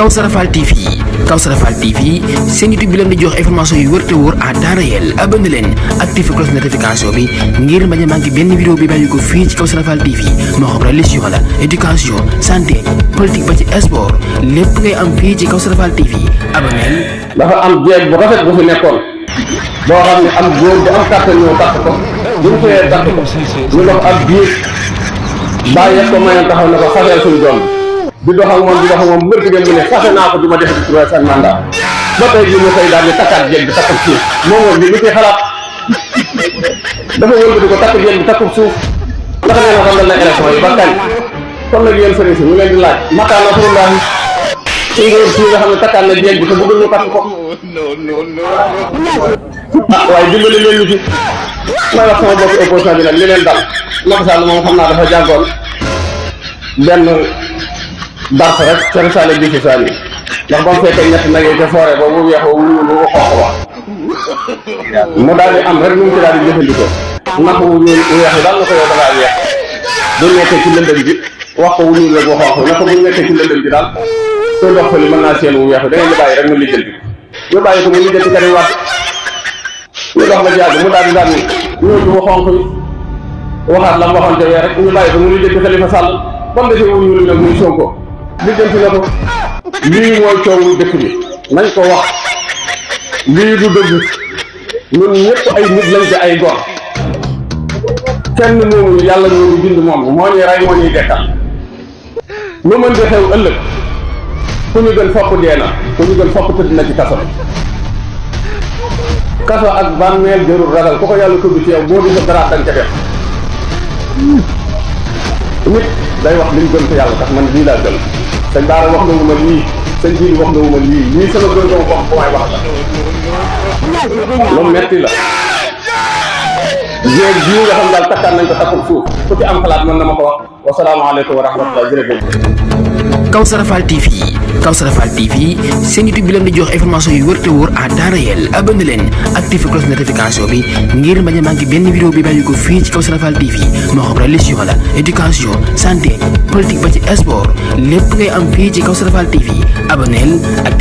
Kawsara Fall TV seen YouTube bi leen di jox information yu wër te wóor à temps réel. abonné leen activé cloche notification bi ngir bañ a manqué benn vidéo bi bàyyi ko fii ci Kawsara Fall TV moo xam religion la éducation santé politique ba ci sport lépp ngay am fii ci Kawsara Fall TV abonné. dafa am jeeg bu rafet bu fi nekkoon boo xam ne am góor bu am kàttan ñëw takk ko bu ñu xëyee takk ko ñu dox ab biir bàyyi ko mayoon taxaw na ko xaseel suñu doom di dox ak moom mbër gi mu ne fase naa ko du ma def ci troisième mandat ba tey jii ñu koy daal di takkaat jeeg bi takku suuf moom li ci xalaat dafa wëlbati ko takk jeeg bi takku suuf ndax nee na xam na élection yi ba kañ kon nag yéen sëriñ si ñu leen di laaj mataan nasrullahi ci ngóor si nga xam ne takkaat na jeeg bi te bëggul ñu takk ko waaye dimbali leen ñu ci may wax sama bokki opposition bi nag li leen dal Macky Sall moom xam naa dafa jàngoon benn dars rek ca risaale bi si saan yi ndax ba mu fekkee ñett nag yi ca foore ba bu weex wu ñuul wu xonq wa mu daal di am rek nu mu ci daal di jëfandikoo nag wu ñuul wu weex yi daal na ko yow da ngaa weex bu nekkee ci lëndëm bi wax ko wu ñuul rek wu xonq na ko bu nekkee ci lëndëm bi daal soo dox fële mën naa seen wu weex bi da ngeen di bàyyi rek mu lijjanti ñu bàyyi ko mu lijjanti Karim Wade ñu dox ba jàgg mu daal di daal ni ñuul bi wu xonq yi waxaat la mu waxoon te wee rek ñu bàyyi ko mu lijjanti Khalifa Sall ba mu defee wu ñuul nag muy Sonko lijjanti na ko lii mooy coowu dëkk bi nañ ko wax lii du dëgg ñun ñëpp ay nit lañ ci ay gor kenn moomu yàlla ñoo bind moom moo ñuy rey moo ñuy dekkal lu mën di xew ëllëg ku ñu gën fopp dee na ku ñu gën fopp tëdd na ci kaso kaso ak bàmmeel jërul ragal ku ko yàlla tudd ci yow boo di sa dara dañ ca def nit day wax liñ gën ko yàlla tax man lii laa gën sëñ Baara wax na wu ma lii sëñ Jiili wax na wu ma lii sama gën doom wax bu may wax la lu metti la jéeg bii nga xam daal takkaan nañ ko takkul suuf ku ci am xalaat mën na ma ko wax wasalaamaaleykum wa rahmatulah jërëjëf. Kawsara Fall TV seen YouTube bi leen di jox information yu wër te wóor à temps réel. abonné leen activé cloche notification bi ngir bañ a manqué benn vidéo bi bàyyi ko fii ci Kawsara Fall TV moo xam religion la éducation santé politique ba ci sport lépp ngay am fii ci Kawsara Fall TV abonné leen activé